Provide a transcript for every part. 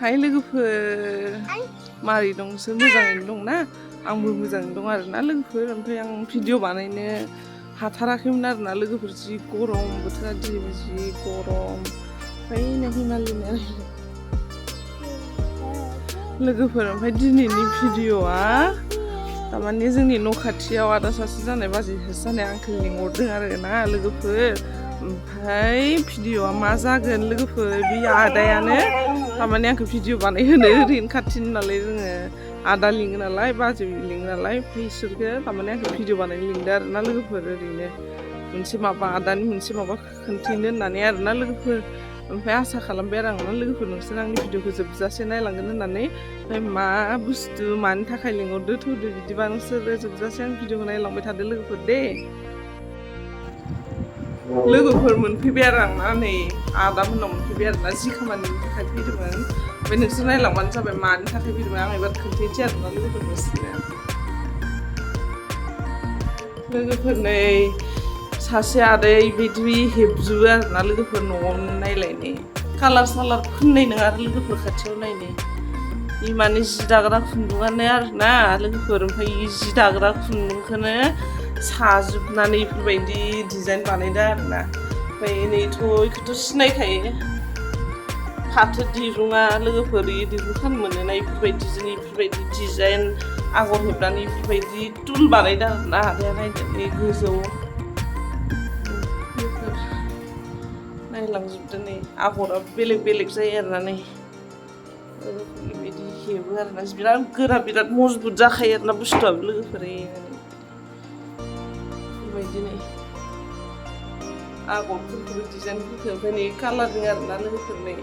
हाय लोगोफोर मारै दं नोंसोर मोजाङैनो दंना आंबो मोजाङैनो दं आरोना लोगोफोर ओमफ्राय आं भिडिअ बानायनो हाथाराखैमोन आरोना लोगोफोर जि गरम बोथोरा दिनै जि गरम ओमफ्राय हिमालयनो लोगोफोर ओमफ्राय दिनैनि भिडिअआ तारमाने जोंनि न' खाथियाव आदा सासे जानाय बाजै सासे जानाय आंखौ लिंहरदों आरोना लोगोफोर ओमफ्राय भिडिअआ मा जागोन लोगोफोर बे आदायानो तारमाने आंखौ भिडिअ बानायहोनो ओरैनो खाथिनि नालाय जोङो आदा लिङो नालाय बाजै लिङो नालाय ओमफ्राय इसोरखौ तारमाने आंखौ भिडिअ बानायनो लिंदों आरोना लोगोफोर ओरैनो मोनसे माबा आदानि मोनसे माबा खोन्थिनो होननानै आरोना लोगोफोर ओमफ्राय आसा खालामबाय आरो आंना लोगोफोर नोंसोर आंनि भिडिअखौ जोबजासे नायलांगोन होननानै ओमफ्राय मा बुस्थु मानि थाखाय लिंहरदो थौदो बिदिबा नोंसोरो जोबजासे आं भिडिअखौ नायलांबाय थादो लोगोफोर दे लोगोफोर मोनफैबाय आरो आंना नै आदामोननाव मोनफैबाय आरोना जि खामानिनि थाखाय फैदोंमोन ओमफ्राय नोंसोर नायलांबानो जाबाय मानि थाखाय फैदोंमोन आं एबार खोन्थानोसै आरोना लोगोफोर नोंसोरनो लोगोफोर नै सासे आदै बिदि हेबजुबो आरोना लोगोफोर न'आवनो नायलायनाय कालार सालार फोननाय नङा आरो लोगोफोर खाथियाव नायनाय बे माने जि दाग्रा खुन्दुङानो आरोना लोगोफोर ओमफ्राय जि दाग्रा खुन्दुंखौनो साजोबनानै बेफोरबायदि डिजाइन बानायदों आरोना ओमफ्राय नैथ' बेखौथ' सिनायखायो फाथो दिरुङा लोगोफोर दिरुं खान मोनोना बेफोरबायदि डिजाइन आगर हेबनानै बेफोरबायदि टुल बानायदों आरोना आदाया नायनानै गोजौ नायलांजोबदों नै आगरा बेलेग बेलेग जायो आरोना नै बेबायदि हेबो आरोना बिराद गोरा बिराद मजबुत जाखायो आरोना बुस्थुआबो लोगोफोर बेबायदि नै आगरफोरखौबो डिजाइनफोरखौ ओमफ्राय नै कालारिं आरोना लोगोफोर नै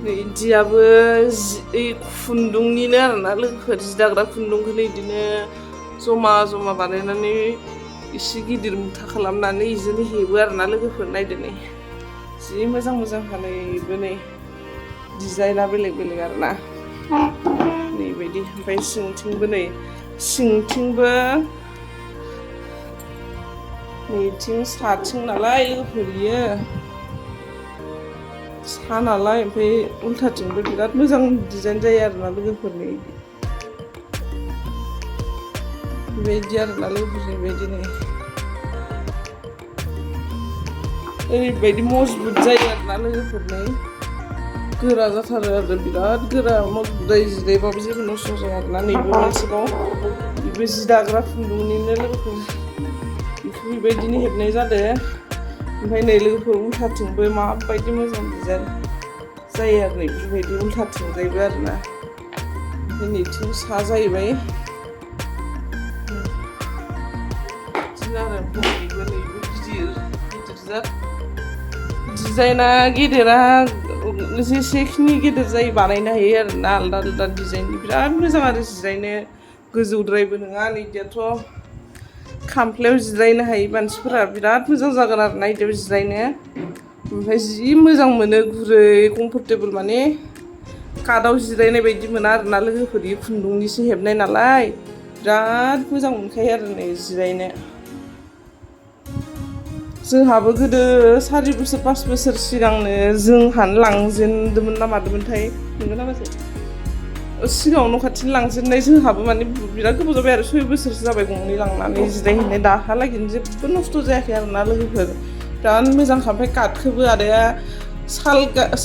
बिदियाबो खुन्दुंनिनो आरोना लोगोफोर जि दाग्रा खुन्दुंखौनो बिदिनो जमा जमा बानायनानै एसे गिदिर मुथा खालामनानै बिदिनो हेबो आरोना लोगोफोर नायदो नै जि मोजां मोजां हानायबो नै डिजाइना बेलेग बेलेग आरोना नैबायदि ओमफ्राय सिंथिंबो नैथिं साथिं नालाय लोगोफोर बियो सा नालाय ओमफ्राय उल्थाथिंबो बिराद मोजां डिजाइन जायो आरोना लोगोफोरनि बेबायदि आरोना लोगोफोरनि बेबायदि नै ओरैबायदि मजबुत जायो आरोना लोगोफोरनि गोरा जाथारो आरो बिराद गोरा मजबुत जायो जिरायबाबो जेबो नस्थ' जाया आरोना नैबे मोनसेबाव बेबो जि दाग्रा खुन्दुंनिनो लोगोफोर बेबायदिनो हेबनाय जादों ओमफ्राय नै लोगोफोर उल्थाथिंबो माबायदि मोजां डिजाइन जायो आरो नै बेफोरबायदि उल्थाथिंजायबो आरोना ओमफ्राय नैथिं सा जाहैबाय बिदिनो आरो नैबो गिदिर जाद डिजाइना गेदेरा जेसेखिनि गेदेर जायो बानायनो हायो आरोना आलदा आलदा डिजाइननि बिराद मोजां आरो जिरायनो गोजौद्रायबो नङा नैदियाथ' खामफ्लायाव जिरायनो हायो मानसिफोरा बिराद मोजां जागोन आरोना बिदियाव जिरायनो ओमफ्राय जि मोजां मोनो गुरै कमफर्टेबोल माने काटआव जिरायनाय बायदि मोना आरोना लोगोफोर बे खुन्दुंनिसो हेबनाय नालाय बिराद मोजां मोनखायो आरो नै जिरायनो जोंहाबो गोदो 4 बोसोर 5 बोसोर सिगांनो जोंहानो लांजेनदोंमोन ना मादोंमोनथाय नंगौ ना मासै सिगाङाव न' खाथिनि लांजेननाय जोंहाबो माने बिराद गोबाव जाबाय आरो 6 बोसोरसो जाबाय गंनै लांनानै जिरायहैनाय दाहालागैनो जेबो नस्थ' जायाखै आरोना लोगोफोर बिराद मोजांखा ओमफ्राय काटखौबो आदाया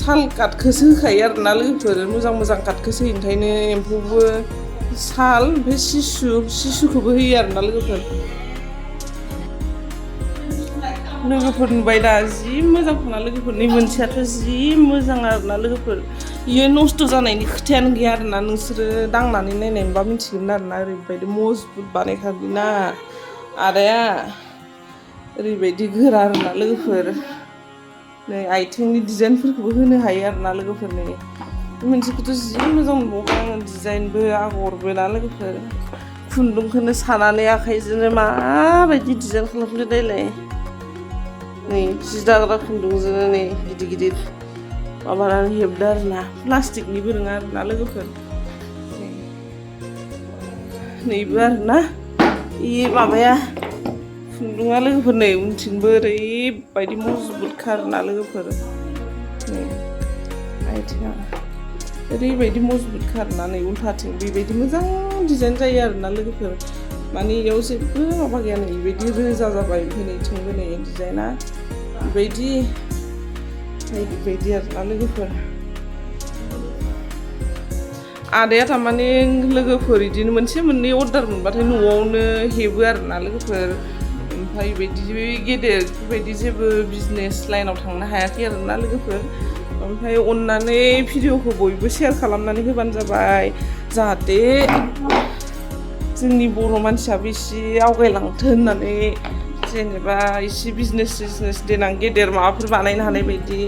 साल काटखौसो होखायो आरोना लोगोफोर मोजां मोजां काटखौसो होयो ओंखायनो एम्फौबो साल ओमफ्राय सिसुखौबो होयो आरोना लोगोफोर नुबाय दा जि मोजां खोना लोगोफोरनि मोनसेयाथ' जि मोजां आरोना लोगोफोर बियो नस्थ' जानायनि खोथायानो गैया आरोना नोंसोरो दांनानै नायनायबा मिथिगोन आरोना ओरैबायदि मजबुत बानायखादोंना आदाया ओरैबायदि गोरा आरोना लोगोफोर नै आथिंनि डिजाइनफोरखौबो होनो हायो आरोना लोगोफोरनि मोनसेखौथ' जि मोजां मोनबावबाय आङो डिजाइनबो आगरबो ना लोगोफोर खुन्दुंखौनो सानानै आखाइजोंनो माबायदि डिजाइन खालामदो नायलाय नै जि दाग्रा खुन्दुंजोंनो नै गिदिर गिदिर माबानानै हेबदो आरोना प्लास्टिकनिबो नङा आरोना लोगोफोर नैबो आरोना बे माबाया खुन्दुङा लोगोफोर नै उनथिंबो ओरैबायदि मजबुतखा आरोना लोगोफोर नै आथिङा ओरैबायदि मजबुतखा आरोना नै उल्थाथिं बेबायदि मोजां डिजाइन जायो आरोना लोगोफोर माने इयाव जेबो माबा गैया नै बेबायदि रोजा जाबाय ओमफ्राय नैथिंबो नै डिजाइना बेबायदि आरोना लोगोफोर आदाया थारमाने लोगोफोर बिदिनो मोनसे मोननै अर्डार मोनबाथाय न'आवनो हेबो आरोना लोगोफोर ओमफ्राय बिदि गेदेर बेफोरबायदि जेबो बिजनेस लाइनाव थांनो हायाखै आरोना लोगोफोर ओमफ्राय अननानै भिडिअखौ बयबो शेयार खालामनानै होबानो जाबाय जाहाथे जोंनि बर' मानसियाबो एसे आवगायलांथों होननानै जेनेबा एसे बिजनेस देनां गेदेर माबाफोर बानायनो हानाय बायदि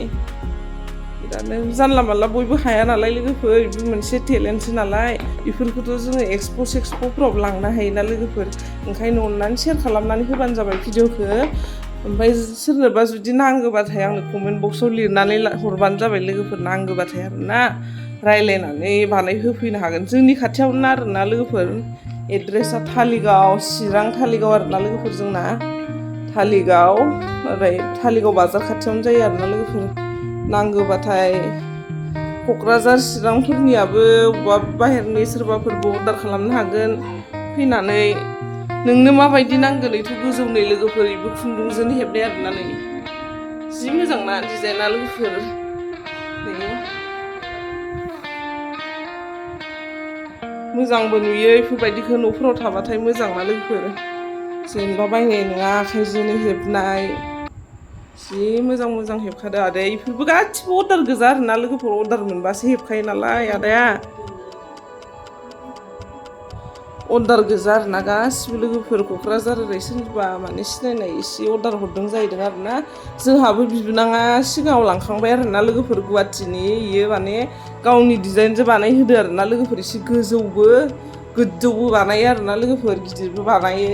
बिरादनो जानला मानला बयबो हाया नालाय लोगोफोर बेबो मोनसे टेलेन्टसो नालाय बेफोरखौथ' जोङो एक्सप'फ्राव लांनो हायोना लोगोफोर ओंखायनो अननानै शेयार खालामनानै होबानो जाबाय भिडिअखौ ओमफ्राय सोरनोबा जुदि नांगौबाथाय आंनो कमेन्ट बक्सआव लिरनानै हरबानो जाबाय लोगोफोर नांगौबाथाय आरोना रायज्लायनानै बानायहोफैनो हागोन जोंनि खाथियावनो आरोना लोगोफोर एड्रेसा थालिगाव चिरां थालिगाव आरोना लोगोफोर जोंना थालिगाव ओरै थालिगाव बाजार खाथियावनो जायो आरोना लोगोफोर नांगौबाथाय क'क्राझार चिरांफोरनियाबो बबेबा बाहेरनि सोरबाफोरबो अर्डार खालामनो हागोन फैनानै नोंनो माबायदि नांगोन बेथ' गोजौ नै लोगोफोर बेबो खुन्दुंजों हेबनाय आरोना नै जि मोजां ना डिजाइना लोगोफोर नै मोजांबो नुयो बेफोरबायदिखौ न'फोराव थाबाथाय मोजां ना लोगोफोर जेनेबा बायनाय नङा आखाइजोंनो हेबनाय जि मोजां हेबखादो आदाया बेफोरबो गासिबो अर्डार गोजा आरोना लोगोफोर अर्डार मोनबासो हेबखायो नालाय आदाया अर्डार गोजा आरोना गासिबो लोगोफोर क'क्राझार ओरै सोरबा माने सिनायनाय एसे अर्डार हरदों जाहैदों आरोना जोंहाबो बिबोनाङा सिगाङाव लांखांबाय आरोना लोगोफोर गुवाहाटिनि इयो माने गावनि डिजाइनजों बानायहोदो आरोना लोगोफोर एसे गोजौबो बानायो आरोना लोगोफोर गिदिरबो बानायो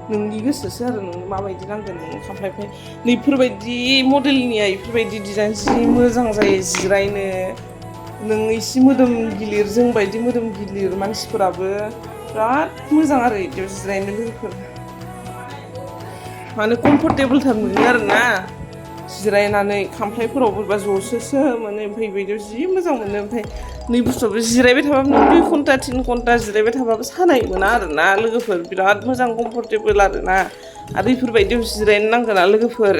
नोंनि गोसोसो आरो नों माबायदि नांगोन नों खामफ्लायफोर नैफोरबायदि मडेलनिया बेफोरबायदि डिजाइन जि मोजां जायो जिरायनो नों एसे मोदोम गिलिर जोंबायदि मोदोम गिलिर मानसिफोराबो बिराद मोजां आरो बिदियाव जिरायनो लोगोफोर माने कमफर्टेबोलथार मोनो आरोना जिरायनानै खामफ्लायफोराव बोरैबा जसोसो मोनो ओमफ्राय बेबायदियाव जि मोजां मोनो ओमफ्राय नै बुस्थुआबो जिरायबाय थाबाबो नों 2 घन्टा 3 घन्टा जिरायबाय थाबाबो सानाय मोना आरोना लोगोफोर बिराद मोजां कमफर्टेबोल आरोना आरो बेफोरबायदियाव जिरायनो नांगोना लोगोफोर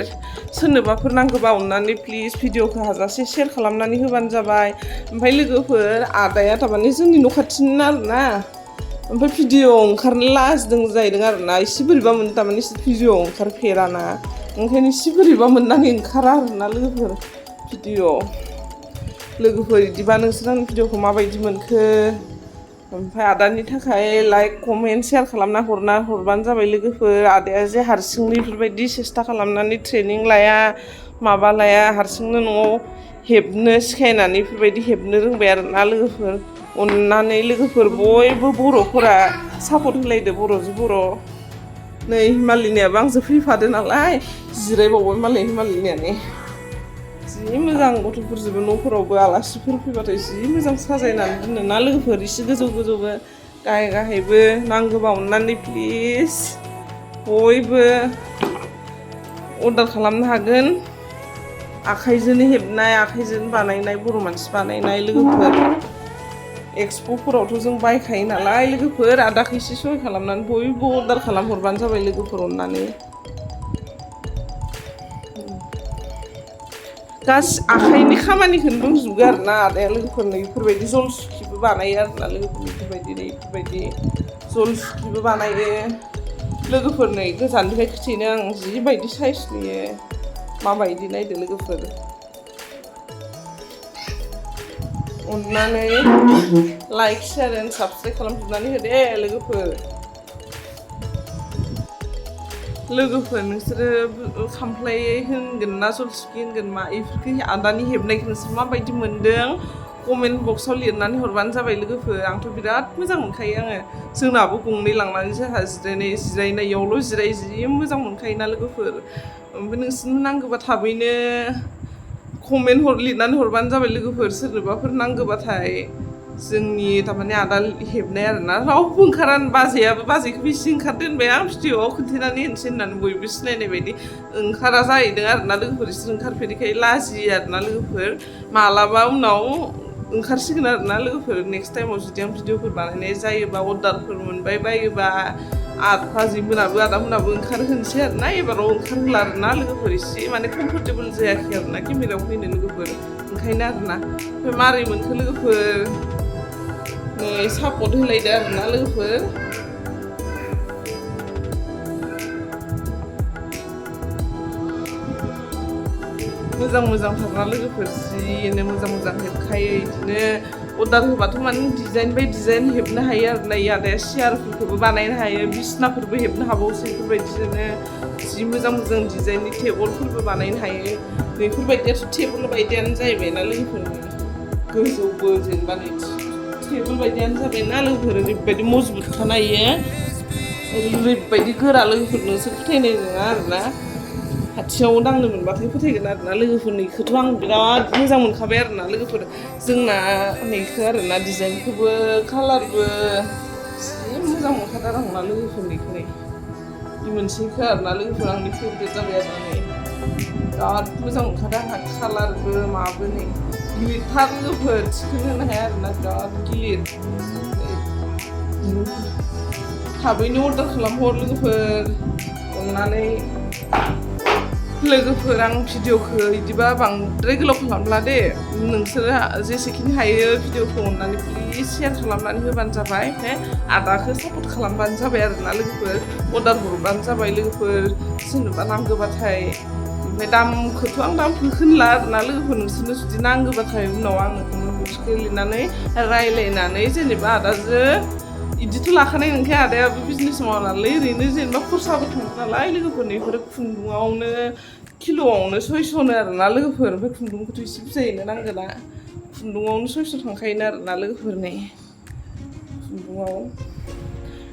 सोरनोबाफोर नांगौबा अननानै प्लिज भिडिअखौ हाजासे शेयार खालामनानै होबानो जाबाय ओमफ्राय लोगोफोर आदाया थारमाने जोंनि न' खाथिनिनो आरोना ओमफ्राय भिडिअ ओंखारनो लाजिदों जाहैदों आरोना एसे बोरैबा मोनो थारमाने भिडिअ ओंखारफेराना ओंखायनो एसे बोरैबा मोननानै ओंखारा आरोना लोगोफोर भिडिअ लोगोफोर बिदिबा नोंसोर आंनि भिडिअखौ माबायदि मोनखो ओमफ्राय आदानि थाखाय लाइक कमेन्ट शेयार खालामना हरबानो जाबाय लोगोफोर आदाया जे हारसिंनो बेफोरबायदि सेस्था खालामनानै ट्रेनिं लाया माबा लाया हारसिंनो न'आव हेबनो सिखायनानै बेफोरबायदि हेबनो रोंबाय आरोना लोगोफोर अननानै लोगोफोर बयबो बर'फोरा सापर्ट होलायदो बर'जों बर' नै हिमालिनियाबो आंजों फैफादो नालाय जिरायबावबाय मालाय हिमालिनियानो जि मोजां गथ'फोरजोंबो न'फोरावबो आलासिफोर फैबाथाय जि मोजां साजायनानै दोनो ना लोगोफोर एसे गोजौबो गाहायबो नांगौबा अननानै प्लिज बयबो अर्डार खालामनो हागोन आखाइजोंनो हेबनाय आखाइजोंनो बानायनाय बर' मानसि बानायनाय लोगोफोर एक्सप'फोरावथ' जों बायखायो नालाय लोगोफोर आदाखौ एसे सहाय खालामनानै बयबो अर्डार खालामहरबानो जाबाय लोगोफोर अननानै आखाइनि खामानिखौनो दंजोबो आरोना आदाया लोगोफोरनो बेफोरबायदि जलसुखिबो बानायो आरोना लोगोफोर बेफोरबायदि जलसुखिबो बानायो लोगोफोर नै गोजाननिफ्राय खिथिनो आं जिबायदि साइज नुयो माबायदि नायदो लोगोफोर अननानै लाइक शेयार एन्ड साबसक्राइब खालामजोबनानै होदे लोगोफोर नोंसोरो खामफ्लाय होनगोन ना जलसुखि होनगोन मा बेफोरखौ आदानि हेबनायखौ नोंसोर माबायदि मोन्दों कमेन्ट बक्सआव लिरनानै हरबानो जाबाय लोगोफोर आंथ' बिराद मोजां मोनखायो आङो जोंनाबो गंनै लांनानै जोंहा जिरायनायावल' जिराय जि मोजां मोनखायोना लोगोफोर ओमफ्राय नोंसोरनो नांगौबा थाबैनो कमेन्ट लिरनानै हरबानो जाबाय लोगोफोर सोरनोबाफोर नांगौबाथाय जोंनि थारमाने आदा हेबनाय आरोना रावबो ओंखारा बाजैखौबो एसे ओंखारदोनबाय आं भिडिअ'आव खोन्थानानै होनोसै होननानै बयबो सिनायनाय बायदि ओंखारा जाहैदों आरोना लोगोफोर इसोर ओंखारफेरिखाय लाजियो आरोना लोगोफोर मालाबा उनाव ओंखारसिगोन आरोना लोगोफोर नेक्स्ट टाइमाव जुदि आं भिडिअफोर बानायनाय जायोबा अर्डारफोर मोनबाय बायोबा बाजैमोनाबो आदामोनाबो ओंखारहोनोसै आरोना एबाराव ओंखारहोला आरोना लोगोफोर एसे माने कमफर्टेबल जायाखै आरोना केमेरायाव फैनो लोगोफोर ओंखायनो आरोना ओमफ्राय मारै मोनखो लोगोफोर नै सापर्ट होलायदो आरोना लोगोफोर मोजां थारना लोगोफोर जिनो मोजां हेबखायो बिदिनो अर्डार होबाथ' माने डिजाइन बाय डिजाइन हेबनो हायो आरोना आदाया सियारफोरखौबो बानायनो हायो बिसनाफोरबो हेबनो हाबावसो बेफोरबायदिनो जि मोजां डिजाइननि टेबोलफोरबो बानायनो हायो बेफोरबायदियाथ' टेबोल बायदियानो जाहैबायना लोगोफोर गोजौबो जेनेबा टेबोल बायदियानो जाबायना लोगोफोर ओरैबायदि मजबुत खानायो ओरैबायदि गोरा लोगोफोर नोंसोर फोथायनाय नङा आरोना खाथियाव दांनो मोनबाथाय फोथायगोन आरोना लोगोफोरनिखौथ' आं बिराद मोजां मोनखाबाय आरोना लोगोफोर जोंना नैखौ आरोना डिजाइनखौबो कालारबो जि मोजां मोनखादों आरोना लोगोफोरनिखौ नै बे मोनसेखौ आरोना लोगोफोर आंनि फेभरेट जाबाय आरोना नै बिराद मोजां मोनखादों आंहा कालारबो माबो नै गिलिरथार लोगोफोर थिखोनो होनो हाया आरोना बिराद गिलिर थाबैनो अर्डार खालामहर लोगोफोर अननानै लोगोफोर आं भिडिअखौ बिदिबा बांद्राय गोलाव खालामला दे नोंसोरो जेसेखिनि हायो भिडिअखौ अननानै प्लिज शेयार खालामनानै होबानो जाबाय ओमफ्राय आदाखौ सापर्ट खालामबानो जाबाय आरोना लोगोफोर अर्डार हरबानो जाबाय लोगोफोर जेनेबा नांगौबाथाय ओमफ्राय दामखौथ' आं दामखौ होनला आरोना लोगोफोर नोंसोरनो जुदि नांगौबाथाय उनाव आङो कमेन्ट लिरनानै रायज्लायनानै जेनेबा आदाजों बिदिथ' लाखानाय नोंखाय आदायाबो बिजनेस मावा नालाय ओरैनो जेनेबा खरसाबो थाङो नालाय लोगोफोरनो बेफोरो खुन्दुङावनो किल'आवनो 600नो आरोना लोगोफोर ओमफ्राय खुन्दुंखौथ' एसे बुरजायैनो नांगोना खुन्दुङावनो 600 थांखायोनो आरोना लोगोफोरनि खुन्दुङाव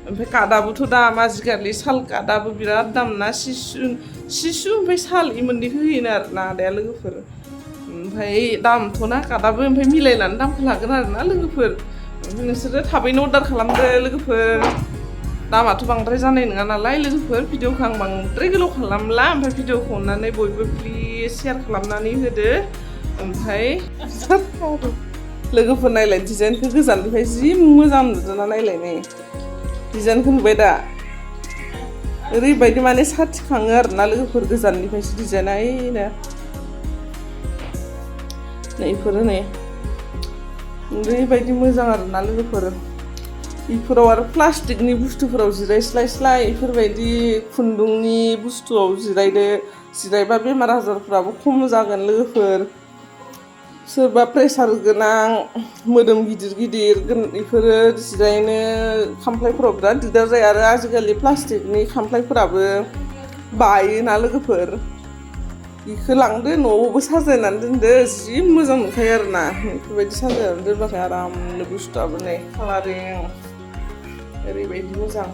ओमफ्राय कादाबोथ' दाम आजिखालि साल कादाबो बिराद दाम ना सिसु ओमफ्राय साल इ मोननैखौ होयोनो आरोना आदाया लोगोफोर ओमफ्राय दामथ' ना कादाबो ओमफ्राय मिलायनानै दामखौ लागोन आरोना लोगोफोर ओमफ्राय नोंसोरो थाबैनो अर्डार खालामदो लोगोफोर दामाथ' बांद्राय जानाय नङा नालाय लोगोफोर भिडिअखौ आं बांद्राय गोलाव खालामला ओमफ्राय भिडिअखौ अननानै बयबो प्लिज शेयार खालामनानै होदो ओमफ्राय लोगोफोर नायलाय डिजाइनखौ गोजाननिफ्राय जि मोजां नुदोंना नायलाय नै डिजाइनखौ नुबाय दा ओरैबायदि माने साथिखाङो आरोना लोगोफोर गोजाननिफ्रायसो डिजाइना ओइनो नैफोरो नै ओरैबायदि मोजां आरोना लोगोफोर बेफोराव आरो प्लास्टिकनि बुस्थुफोराव जिरायस्लाय बेफोरबायदि खुन्दुंनि बुस्थुआव जिरायबा बेमार आजारफ्राबो खम जागोन लोगोफोर सोरबा प्रेसार गोनां मोदोम गिदिर बेफोरो जिरायनो खामफ्लायफोराव बिराद दिगदार जायो आरो आजिखालि प्लास्टिकनि खामफ्लायफोराबो बायोना लोगोफोर बेखौ लांदो न'आवबो साजायनानै दोनदो जि मोजां नुखायो आरोना बेफोरबायदि साजायनानै दोनबाथाय आरामनो बुस्थुआबो नै कालारिं ओरैबायदि मोजां